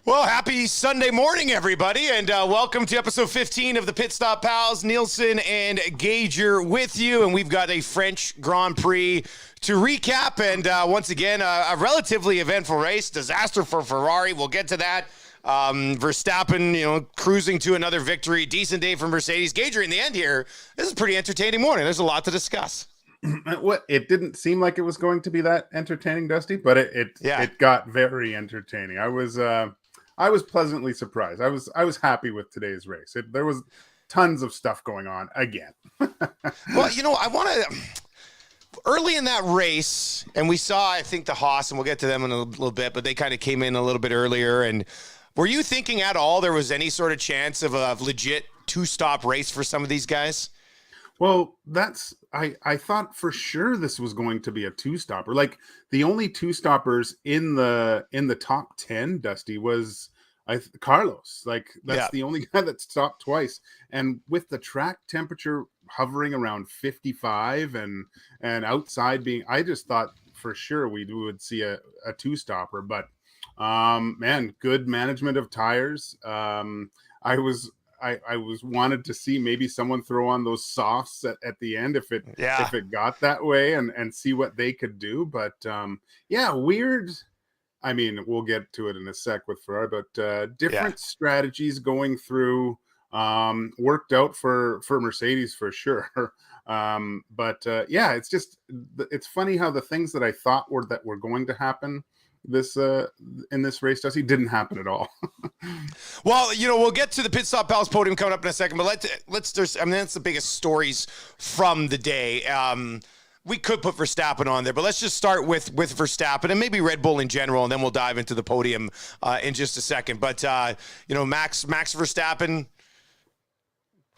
Well, happy Sunday morning, everybody, and welcome to episode 15 of the Pitstop Pals. Nielsen and Gager with you, and we've got a French Grand Prix to recap, and once again, a relatively eventful race. Disaster for Ferrari. We'll get to that. Verstappen, cruising to another victory. Decent day for Mercedes. Gager, in the end here, this is a pretty entertaining morning. There's a lot to discuss. It didn't seem like it was going to be that entertaining, Dusty, but it got very entertaining. I was pleasantly surprised. I was happy with today's race. There was tons of stuff going on again. Well, I want to early in that race, and we saw, I think, the Haas, and we'll get to them in a little bit, but they kind of came in a little bit earlier. And were you thinking at all there was any sort of chance of a legit two-stop race for some of these guys? Well, I thought for sure this was going to be a two-stopper. Like the only two-stoppers in the top 10, Dusty, was Carlos. Like that's the only guy that stopped twice. And with the track temperature hovering around 55 and outside being, I just thought for sure we would see a two-stopper. But man, good management of tires. I was wanted to see maybe someone throw on those softs at the end if it got that way and see what they could do. But weird. I mean, we'll get to it in a sec with Ferrari, but different strategies going through worked out for Mercedes for sure. It's funny how the things that I thought were going to happen in this race, Dusty, didn't happen at all. Well, we'll get to the Pitstop Pals Podium coming up in a second, but that's the biggest stories from the day. We could put Verstappen on there, but let's just start with Verstappen and maybe Red Bull in general, and then we'll dive into the podium in just a second. But Max Verstappen,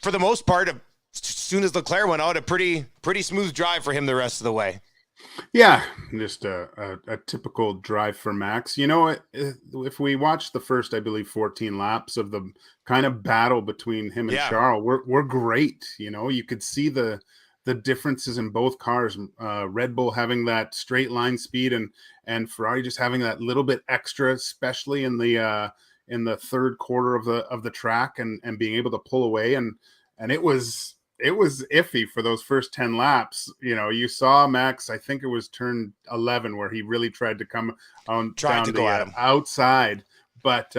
for the most part, as soon as Leclerc went out, a pretty smooth drive for him the rest of the way. Yeah, just a typical drive for Max. If we watch the first, I believe, 14 laps of the kind of battle between him and Charles, we're great. You could see the differences in both cars. Red Bull having that straight line speed and Ferrari just having that little bit extra, especially in the third quarter of the track and being able to pull away. And it was iffy for those first 10 laps. You saw Max, I think it was turn 11 where he really tried to come on down the outside, but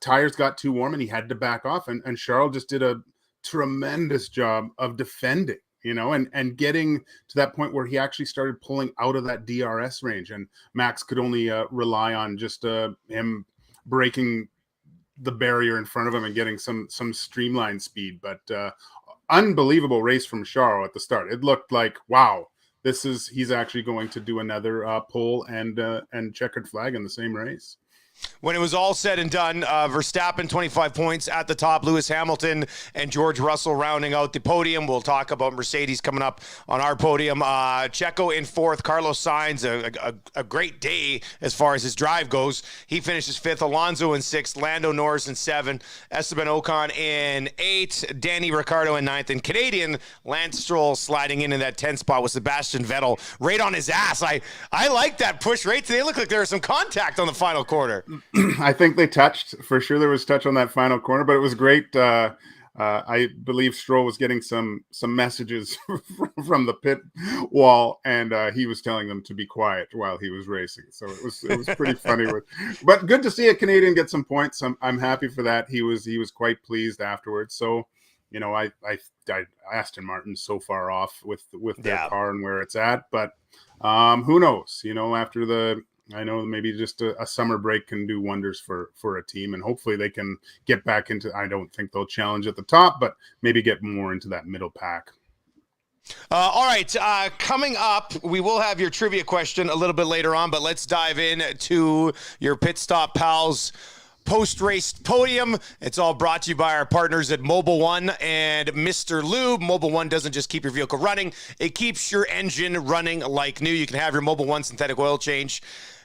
tires got too warm and he had to back off. And Charles just did a tremendous job of defending, and getting to that point where he actually started pulling out of that DRS range, and Max could only rely on just him breaking the barrier in front of him and getting some streamlined speed. But unbelievable race from Charles at the start. It looked like, wow, he's actually going to do another pole and checkered flag in the same race. When it was all said and done, Verstappen, 25 points at the top. Lewis Hamilton and George Russell rounding out the podium. We'll talk about Mercedes coming up on our podium. Checo in fourth. Carlos Sainz, a great day as far as his drive goes. He finishes fifth. Alonso in sixth. Lando Norris in seventh. Esteban Ocon in eighth. Danny Ricciardo in ninth. And Canadian Lance Stroll sliding in that 10th spot with Sebastian Vettel right on his ass. I like that push right today. It looked like there was some contact on the final quarter. I think they touched, for sure there was touch on that final corner, but it was great. I believe Stroll was getting some messages from the pit wall, and he was telling them to be quiet while he was racing. So it was pretty funny. But good to see a Canadian get some points. I'm happy for that. He was quite pleased afterwards. So, Aston Martin's so far off with their car and where it's at, but who knows? I know maybe just a summer break can do wonders for a team, and hopefully they can get back into, I don't think they'll challenge at the top, but maybe get more into that middle pack. All right, coming up, we will have your trivia question a little bit later on, but let's dive in to your Pitstop Pals post-race podium. It's all brought to you by our partners at Mobile One and Mr. Lube. Mobile One doesn't just keep your vehicle running, it keeps your engine running like new. You can have your Mobile One synthetic oil change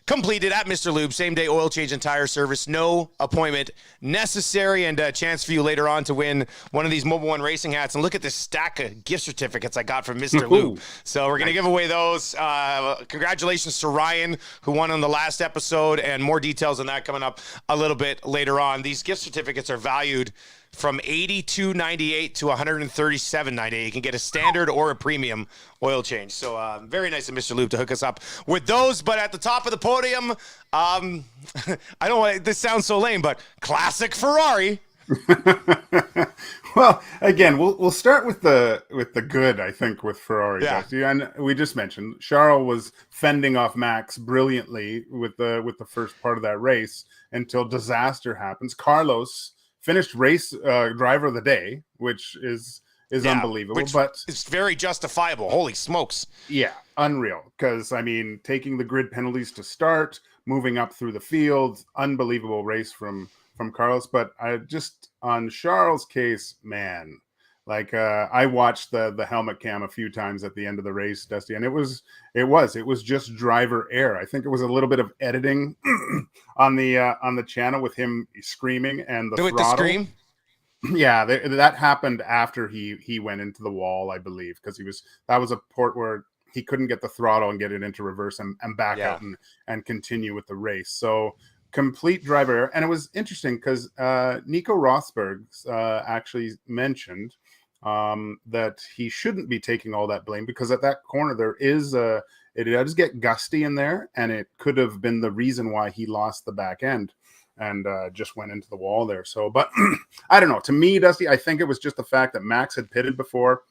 completed at Mr. Lube. Same day oil change and tire service. No appointment necessary, and a chance for you later on to win one of these Mobile One racing hats. And look at this stack of gift certificates I got from Mr. Lube. So we're going to give away those. Congratulations to Ryan, who won on the last episode, and more details on that coming up a little bit later on. These gift certificates are valued from $82.98 to $137.98. You can get a standard or a premium oil change. So very nice of Mr. Lube to hook us up with those. But at the top of the podium, I don't want this sounds so lame, but classic Ferrari. Well, again, we'll start with the good. I think with Ferrari, Yeah. and we just mentioned Charles was fending off Max brilliantly with the first part of that race until disaster happens. Carlos finished race driver of the day, which is unbelievable, but it's very justifiable. Holy smokes. Yeah, unreal. Because, I mean, taking the grid penalties to start, moving up through the field, unbelievable race from Carlos. But I just, on Charles' case, man, like I watched the helmet cam a few times at the end of the race, Dusty, and it was just driver error. I think it was a little bit of editing on the channel with him screaming and the throttle. The scream? Yeah, that happened after he went into the wall, I believe, because that was a port where he couldn't get the throttle and get it into reverse and back out and continue with the race. So complete driver error. And it was interesting because Nico Rosberg actually mentioned that he shouldn't be taking all that blame, because at that corner it does get gusty in there, and it could have been the reason why he lost the back end and just went into the wall there. So, but I don't know. To me, Dusty, I think it was just the fact that Max had pitted before,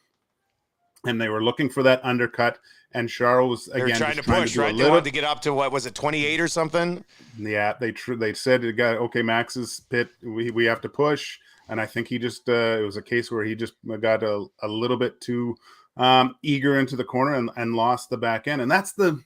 and they were looking for that undercut, and Charles was again trying to push, right? They wanted to get up to, what was it, 28 or something? Yeah, they said it got okay. Max's pit, we have to push, and I think he just it was a case where he just got a little bit too eager into the corner and lost the back end, and that's the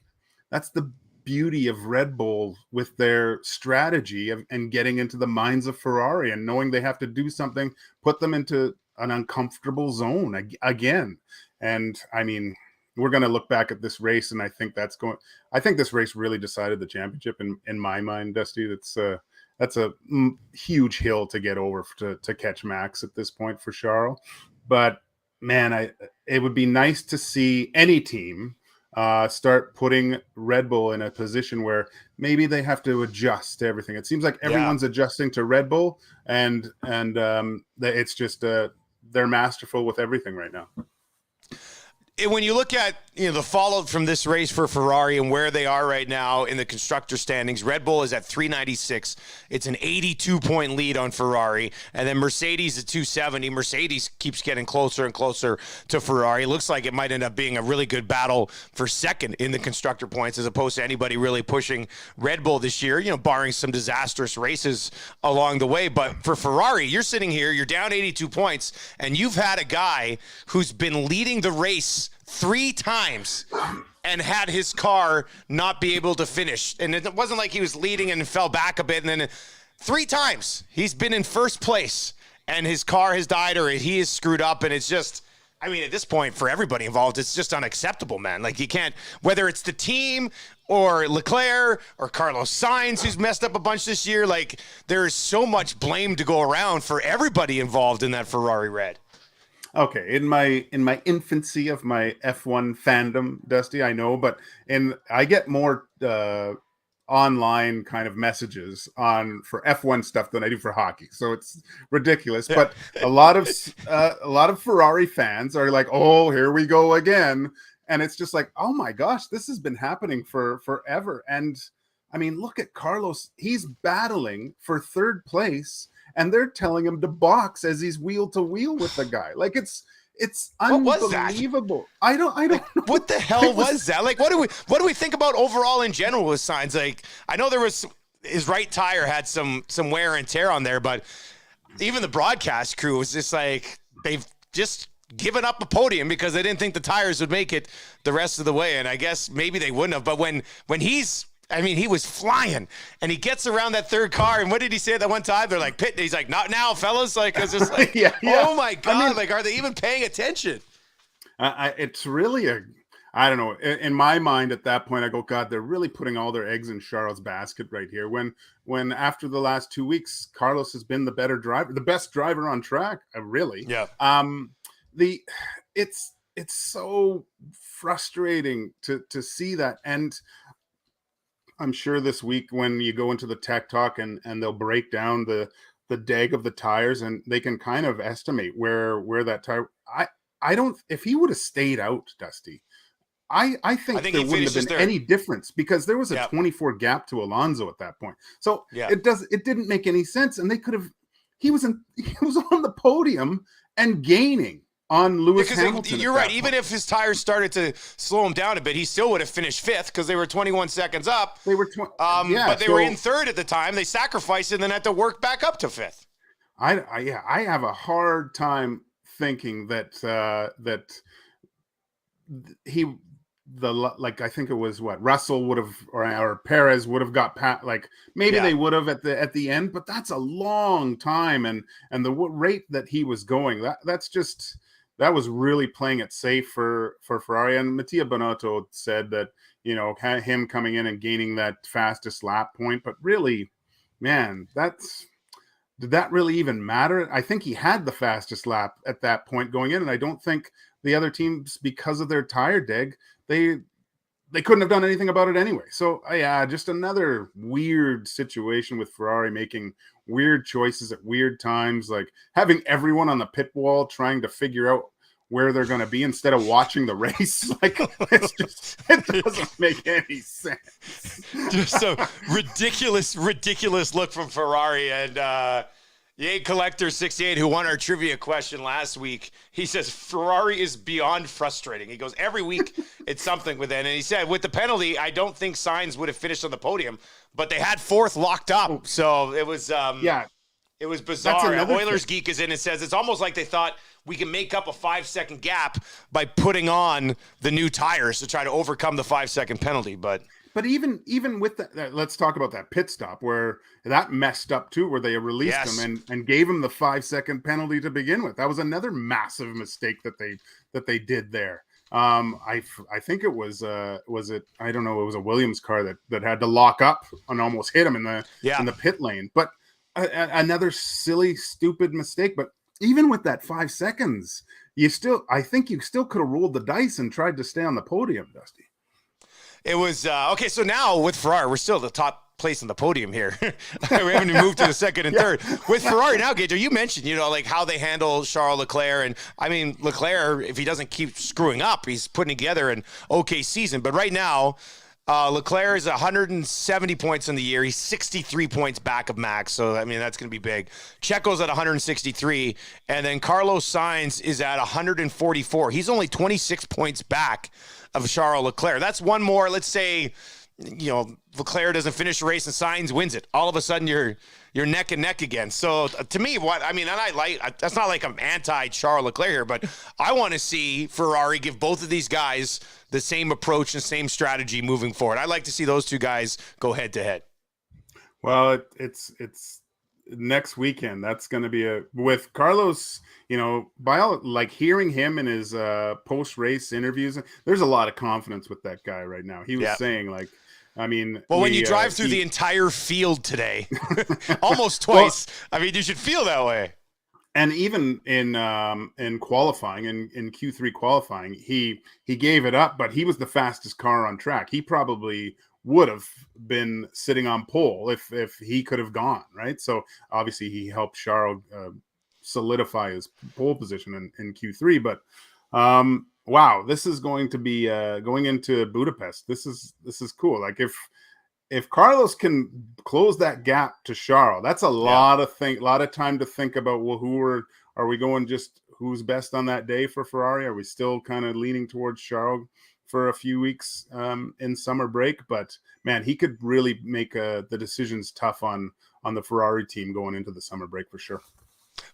beauty of Red Bull with their strategy and getting into the minds of Ferrari and knowing they have to do something, put them into an uncomfortable zone again. And I mean, we're going to look back at this race, and I think this race really decided the championship in my mind, Dusty. That's a huge hill to get over to catch Max at this point for Charles. But man, it would be nice to see any team start putting Red Bull in a position where maybe they have to adjust to everything. It seems like everyone's adjusting to Red Bull, and it's just they're masterful with everything right now. When you look at the fallout from this race for Ferrari and where they are right now in the constructor standings, Red Bull is at 396. It's an 82-point lead on Ferrari, and then Mercedes at 270. Mercedes keeps getting closer and closer to Ferrari. It looks like it might end up being a really good battle for second in the constructor points, as opposed to anybody really pushing Red Bull this year, barring some disastrous races along the way. But for Ferrari, you're sitting here, you're down 82 points, and you've had a guy who's been leading the race 3 times and had his car not be able to finish. And it wasn't like he was leading and fell back a bit. And then 3 times he's been in first place and his car has died or he is screwed up. And it's just, I mean, at this point for everybody involved, it's just unacceptable, man. Like, you can't, whether it's the team or Leclerc or Carlos Sainz, who's messed up a bunch this year, like, there's so much blame to go around for everybody involved in that Ferrari red. Okay, in my infancy of my F1 fandom, Dusty, I know, but I get more online kind of messages for F1 stuff than I do for hockey, so it's ridiculous. Yeah. But a lot of Ferrari fans are like, "Oh, here we go again," and it's just like, "Oh my gosh, this has been happening for forever." And I mean, look at Carlos; he's battling for third place. And they're telling him to box as he's wheel to wheel with the guy. Like, it's unbelievable. I don't know. What the hell was that? Like, what do we think about overall in general with Sainz? Like, I know there was his right tire had some wear and tear on there, but even the broadcast crew was just like, they've just given up a podium because they didn't think the tires would make it the rest of the way. And I guess maybe they wouldn't have. But when he was flying, and he gets around that third car, and what did he say that one time? They're like, Pitt, he's like, "Not now, fellas." Like, it's just like, yeah. Oh my God. I mean, like, are they even paying attention? It's really I don't know. In my mind, at that point, I go, God, they're really putting all their eggs in Charles' basket right here. When after the last 2 weeks, Carlos has been the better driver, the best driver on track. Really, Yeah. The it's so frustrating to see that, and I'm sure this week when you go into the tech talk and they'll break down the deg of the tires and they can kind of estimate where that tire. I don't. If he would have stayed out, Dusty, I I think think there he wouldn't have finishes been third. any difference because there was a Yeah. 24 gap to Alonso at that point. So Yeah. it didn't make any sense, and they could have. He was on the podium and gaining on Lewis Hamilton. You're right. Even if his tires started to slow him down a bit, he still would have finished fifth because they were 21 seconds up. They were but they were in third at the time. They sacrificed it and then had to work back up to fifth. I have a hard time thinking that he I think it was what Russell would have or Perez would have got like maybe they would have at the end, but that's a long time, and the rate that he was going, that was really playing it safe for Ferrari. And Mattia Binotto said that, you know, him coming in and gaining that fastest lap point, but really, man, did that really even matter? I think he had the fastest lap at that point going in, and I don't think the other teams, because of their tire deg, they couldn't have done anything about it anyway. So yeah, just another weird situation with Ferrari making weird choices at weird times, like having everyone on the pit wall trying to figure out where they're going to be instead of watching the race. Like it doesn't make any sense. Just a ridiculous look from Ferrari. And Yay Collector 68, who won our trivia question last week, he says Ferrari is beyond frustrating. He goes, every week it's something with it. And he said, with the penalty, I don't think Sainz would have finished on the podium, but they had fourth locked up. So it was it was bizarre. Oilers Geek is in and says it's almost like they thought we can make up a 5-second gap by putting on the new tires to try to overcome the 5-second penalty. But even with that, let's talk about that pit stop where that messed up too, where they released him and gave him the 5-second penalty to begin with. That was another massive mistake that they did there. I think it was it I don't know, it was a Williams car that had to lock up and almost hit him in the pit lane. But another silly, stupid mistake. But even with that 5 seconds, I think you still could have rolled the dice and tried to stay on the podium, Dusty. It was okay. So now with Ferrari, we're still the top place on the podium here. We haven't even moved to the second and third. With Ferrari now, Gator, you mentioned, like how they handle Charles Leclerc. And I mean, Leclerc, if he doesn't keep screwing up, he's putting together an okay season. But right now, Leclerc is 170 points in the year. He's 63 points back of Max. So, I mean, that's going to be big. Checo's at 163. And then Carlos Sainz is at 144. He's only 26 points back of Charles Leclerc. That's one more, let's say, Leclerc doesn't finish the race and Sainz wins it. All of a sudden, you're neck and neck again. So to me, that's not like I'm anti-Charles Leclerc here, but I want to see Ferrari give both of these guys the same approach and same strategy moving forward. I'd like to see those two guys go head to head. Well, it's next weekend. That's going to be with Carlos, by all, like hearing him in his post-race interviews, there's a lot of confidence with that guy right now. He was saying when you drive through the entire field today, almost twice, you should feel that way. And even in qualifying, in Q3 qualifying, he gave it up, but he was the fastest car on track. He probably would have been sitting on pole if he could have gone, right? So obviously he helped Charles solidify his pole position in Q3. But wow, this is going to be going into Budapest. This is cool. Like if Carlos can close that gap to Charles, that's a lot of time to think about. Well, are we going just who's best on that day for Ferrari? Are we still kind of leaning towards Charles for a few weeks in summer break? But man, he could really make the decisions tough on the Ferrari team going into the summer break for sure.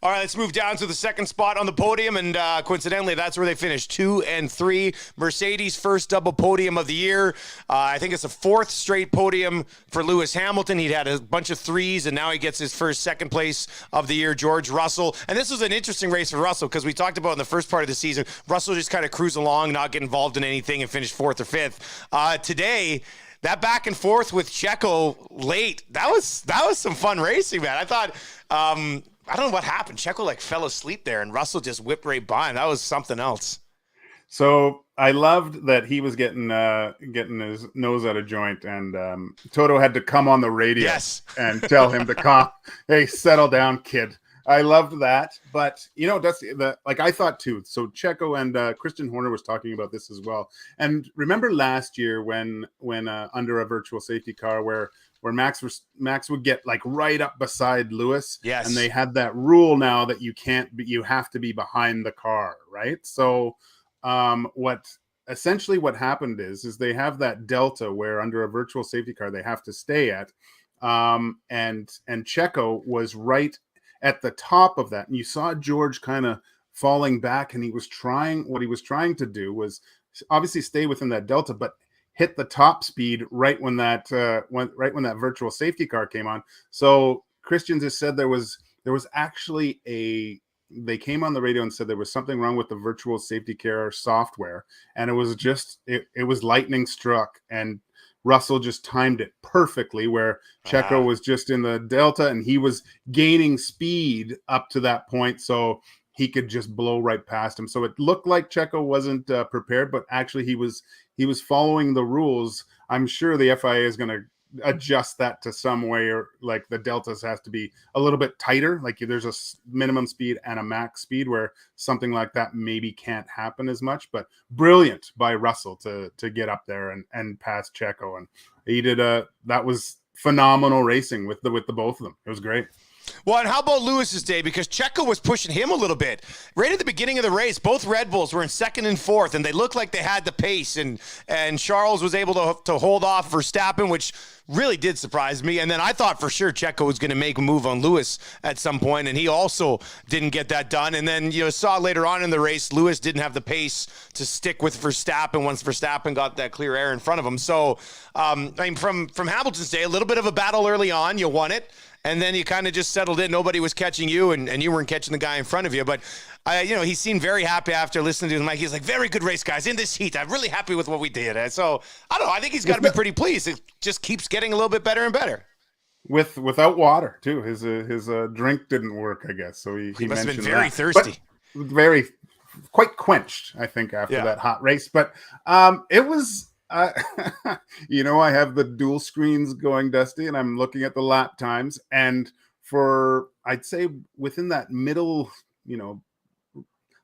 All right, let's move down to the second spot on the podium, and coincidentally, that's where they finished 2 and 3. Mercedes' first double podium of the year. I think it's the 4th straight podium for Lewis Hamilton. He'd had a bunch of 3s, and now he gets his first second place of the year. George Russell, and this was an interesting race for Russell because we talked about in the first part of the season, Russell just kind of cruised along, not get involved in anything, and finished 4th or 5th. Today, that back and forth with Checo late, that was some fun racing, man. I thought. I don't know what happened. Checo fell asleep there, and Russell just whipped right by him. That was something else. So I loved that he was getting his nose out of joint, and Toto had to come on the radio and tell him to calm. Hey, settle down, kid. I loved that, but that's I thought too. So Checo and Christian Horner was talking about this as well. And remember last year when under a virtual safety car where Max would get right up beside Lewis, and they had that rule now that you have to be behind the car, right? So what happened is they have that delta where under a virtual safety car they have to stay at, and Checo was right at the top of that, and you saw George kind of falling back, and he was trying to do was obviously stay within that delta, but hit the top speed right when that virtual safety car came on. So Christian just said there was actually they came on the radio and said there was something wrong with the virtual safety car software, and it was just it was lightning struck, and Russell just timed it perfectly where Checo was just in the delta and he was gaining speed up to that point, so he could just blow right past him. So it looked like Checo wasn't prepared, but actually he was following the rules. I'm sure the FIA is going to adjust that to some way, or the deltas has to be a little bit tighter. There's a minimum speed and a max speed where something like that maybe can't happen as much. But brilliant by Russell to get up there and pass Checo, and he did that was phenomenal racing with the both of them. It was great. Well, and how about Lewis's day? Because Checo was pushing him a little bit. Right at the beginning of the race, both Red Bulls were in 2nd and 4th, and they looked like they had the pace. And Charles was able to hold off Verstappen, which really did surprise me. And then I thought for sure Checo was going to make a move on Lewis at some point, and he also didn't get that done. And then saw later on in the race, Lewis didn't have the pace to stick with Verstappen once Verstappen got that clear air in front of him. So, from Hamilton's day, a little bit of a battle early on. You won it. And then you kind of just settled in. Nobody was catching you, and you weren't catching the guy in front of you. But, he seemed very happy after listening to him. He's like, very good race, guys. In this heat, I'm really happy with what we did. And so, I don't know. I think he's got to be pretty pleased. It just keeps getting a little bit better and better. Without water, too. His drink didn't work, I guess. So he must have been mentioned very thirsty. But quite quenched, I think, after that hot race. But it was... I have the dual screens going, Dusty, and I'm looking at the lap times. And I'd say within that middle,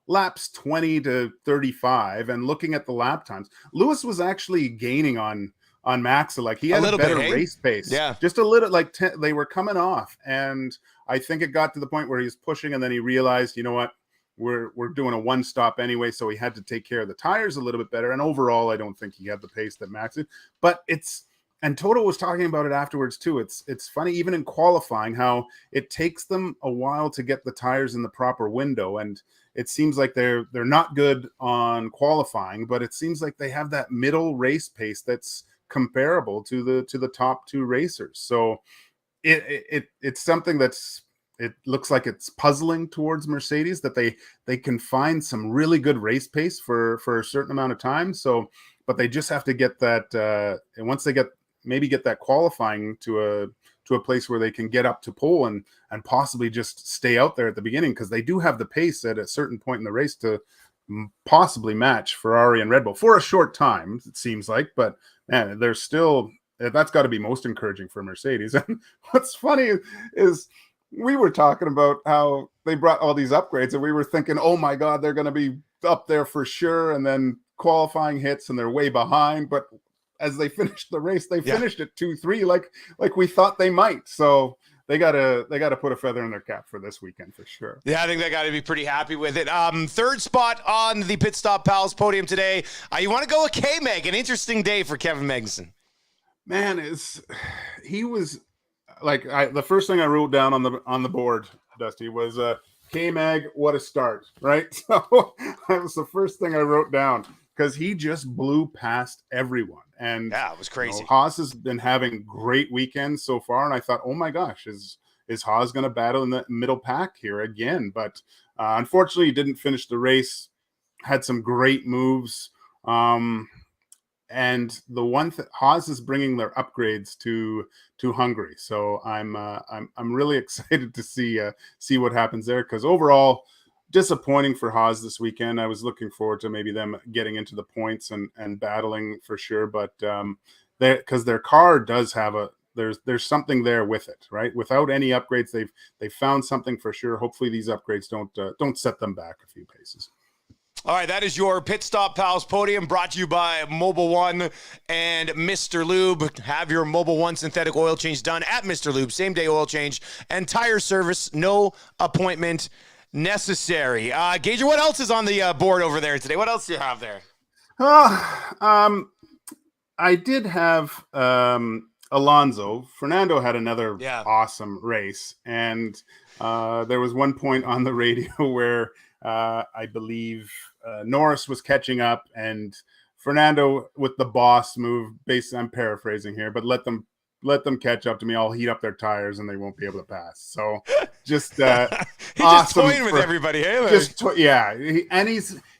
laps 20 to 35, and looking at the lap times, Lewis was actually gaining on Max. He had a better race pace. Yeah. Just a little, they were coming off. And I think it got to the point where he was pushing, and then he realized, you know what? We're doing a one stop anyway, so he had to take care of the tires a little bit better. And overall, I don't think he had the pace that Max did. But and Toto was talking about it afterwards too. It's funny, even in qualifying, how it takes them a while to get the tires in the proper window. And it seems like they're not good on qualifying, but it seems like they have that middle race pace that's comparable to the top 2 racers. So it's something it looks like it's puzzling towards Mercedes that they can find some really good race pace for a certain amount of time. So, but they just have to get that, and once they get that qualifying to a place where they can get up to pole and possibly just stay out there at the beginning, because they do have the pace at a certain point in the race to possibly match Ferrari and Red Bull for a short time, it seems like. But man, there's still, that's got to be most encouraging for Mercedes. And what's funny is we were talking about how they brought all these upgrades, and we were thinking, oh my God, they're going to be up there for sure. And then qualifying hits and they're way behind. But as they finished the race, they finished at 2-3, like we thought they might. So they gotta put a feather in their cap for this weekend for sure. Yeah, I think they got to be pretty happy with it. Third spot on the Pitstop Pals podium today. You want to go with K-Meg? An interesting day for Kevin Magnussen. Man, he was the first thing I wrote down on the board, Dusty, was K-Mag, what a start, right? So that was the first thing I wrote down because he just blew past everyone. And Yeah, it was crazy. Haas has been having great weekends so far, and I thought, oh my gosh, is Haas going to battle in the middle pack here again? But unfortunately, he didn't finish the race. Had some great moves. And the one Haas is bringing their upgrades to Hungary, so I'm really excited to see what happens there, because overall disappointing for Haas this weekend. I was looking forward to maybe them getting into the points and battling for sure, but because their car does have there's something there with it, right? Without any upgrades, they've found something for sure. Hopefully these upgrades don't set them back a few paces. All right, that is your Pitstop Pals Podium, brought to you by Mobile One and Mr. Lube. Have your Mobile One synthetic oil change done at Mr. Lube. Same-day oil change and tire service. No appointment necessary. Gager, what else is on the board over there today? What else do you have there? I did have Alonso. Fernando had another awesome race, and there was one point on the radio where I believe Norris was catching up, and Fernando with the boss move. Basically, I'm paraphrasing here, but let them catch up to me. I'll heat up their tires, and they won't be able to pass. So just he's awesome just toying with everybody. Hey,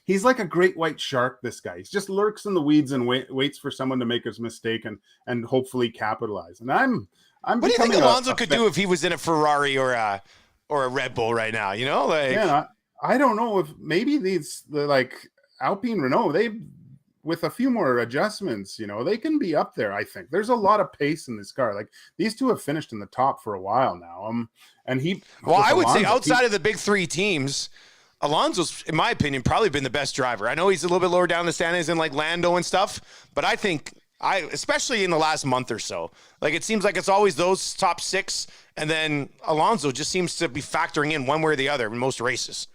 he's like a great white shark. This guy, he just lurks in the weeds and waits for someone to make his mistake and hopefully capitalize. And I'm. What do you think Alonso could do if he was in a Ferrari or a Red Bull right now? You know, like I don't know if maybe the Alpine Renault, with a few more adjustments, they can be up there. I think there's a lot of pace in this car. Like, these two have finished in the top for a while now. I would say outside of the big three teams, Alonso's, in my opinion, probably been the best driver. I know he's a little bit lower down the standings than like Lando and stuff, but I think especially in the last month or so, like, it seems like it's always those top six, and then Alonso just seems to be factoring in one way or the other in most races.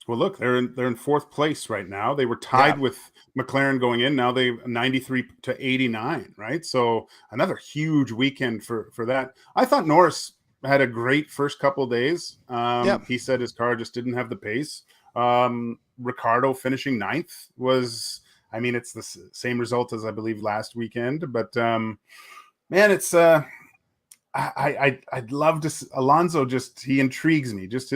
Well, look, they're in fourth place right now. They were tied with McLaren going in. Now they've 93-89, right? So another huge weekend for that. I thought Norris had a great first couple of days. He said his car just didn't have the pace. Ricciardo finishing ninth was, it's the same result as I believe last weekend. But man, it's I'd love to. Alonso, he intrigues me. Just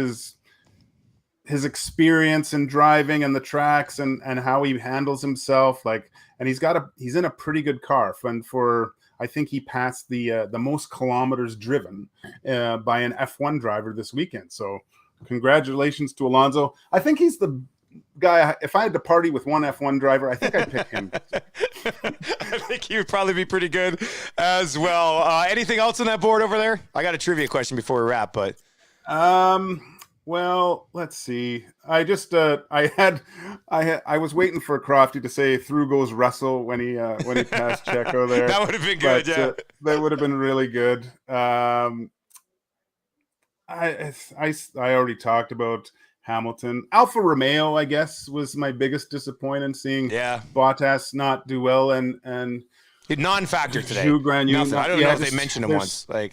his experience in driving and the tracks and how he handles himself, and he's in a pretty good car. I think he passed the most kilometers driven by an F1 driver this weekend. So congratulations to Alonso. I think he's the guy. If I had to party with one F1 driver, I think I'd pick him. I think he would probably be pretty good as well. Anything else on that board over there? I got a trivia question before we wrap, but well, let's see. I just I was waiting for Crofty to say "through goes Russell" when he passed Checo there. That would have been good. That would have been really good. I already talked about Hamilton. Alfa Romeo, I guess, was my biggest disappointment, seeing Bottas not do well and non-factor today. Nothing. I don't know if they mentioned him once. They're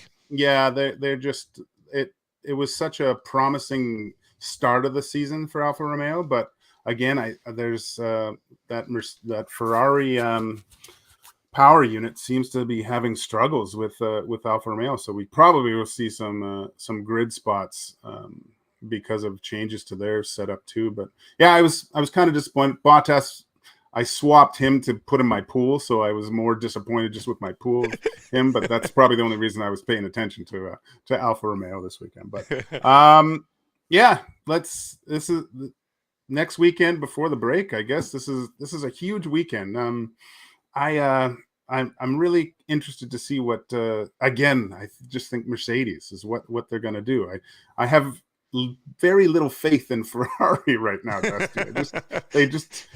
just it. It was such a promising start of the season for Alfa Romeo, but again, there's that Ferrari power unit seems to be having struggles with Alfa Romeo, so we probably will see some grid spots because of changes to their setup too. But yeah, I was kind of disappointed. Bottas, I swapped him to put in my pool, so I was more disappointed just with my pool of him. But that's probably the only reason I was paying attention to Alfa Romeo this weekend. But this is next weekend before the break. I guess this is a huge weekend. I'm really interested to see what. Again, I just think Mercedes is what they're going to do. I have very little faith in Ferrari right now, Dusty. It's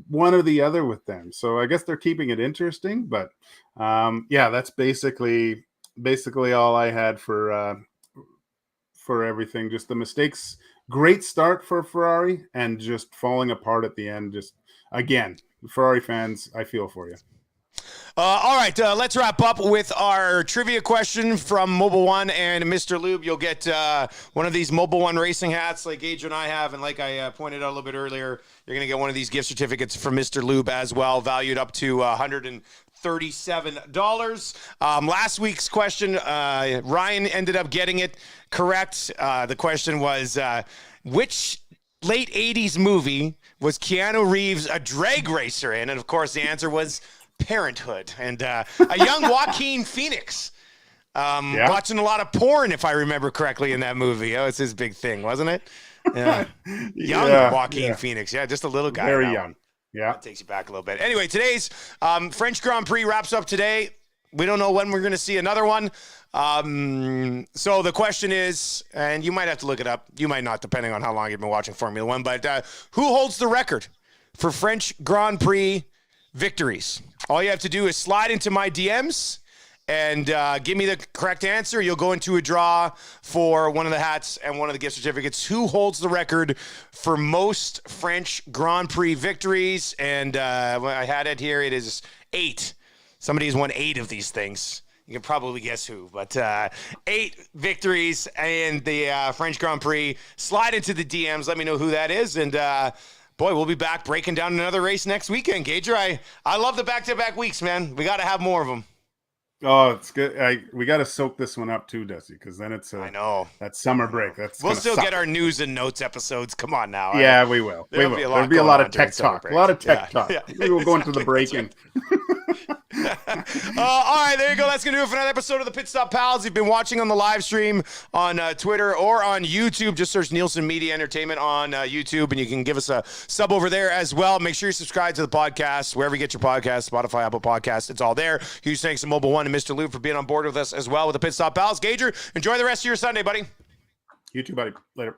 one or the other with them. So I guess they're keeping it interesting, but that's basically all I had for everything. Just the mistakes. Great start for Ferrari and just falling apart at the end. Just again, Ferrari fans, I feel for you. All right, let's wrap up with our trivia question from Mobile One and Mr. Lube. You'll get one of these Mobile One racing hats like Gage and I have, and like I pointed out a little bit earlier, you're going to get one of these gift certificates from Mr. Lube as well, valued up to $137. Last week's question, Ryan ended up getting it correct. The question was, which late 80s movie was Keanu Reeves a drag racer in? And, of course, the answer was Parenthood. And a young Joaquin Phoenix watching a lot of porn, if I remember correctly, in that movie. Oh, it's his big thing, wasn't it? Yeah. Young Joaquin Phoenix. Yeah, just a little guy. Very young. Yeah. That takes you back a little bit. Anyway, today's French Grand Prix wraps up today. We don't know when we're going to see another one. So the question is, and you might have to look it up. You might not, depending on how long you've been watching Formula One. But who holds the record for French Grand Prix victories? All you have to do is slide into my DMs and give me the correct answer. You'll go into a draw for one of the hats and one of the gift certificates. Who holds the record for most French Grand Prix victories? And I had it here. It is 8. Somebody's won 8 of these things. You can probably guess who, but 8 victories in the French Grand Prix. Slide into the DMs. Let me know who that is. And, boy, we'll be back breaking down another race next weekend. Gager, I love the back-to-back weeks, man. We got to have more of them. Oh, it's good. We got to soak this one up too, Dusty, because then it's I know that summer break. We'll still get our news and notes episodes. Come on now. Yeah, we will. There'll be a lot of tech talk. A lot of tech talk. Yeah. Maybe we'll go into the break-in. All right, there you go. That's going to do it for another episode of the Pitstop Pals. You've been watching on the live stream on Twitter or on YouTube. Just search Nielsen Media Entertainment on YouTube, and you can give us a sub over there as well. Make sure you subscribe to the podcast, wherever you get your podcasts, Spotify, Apple Podcasts. It's all there. Huge thanks to Mobile One and Mr. Lube for being on board with us as well with the Pitstop Pals. Gager, enjoy the rest of your Sunday, buddy. You too, buddy. Later.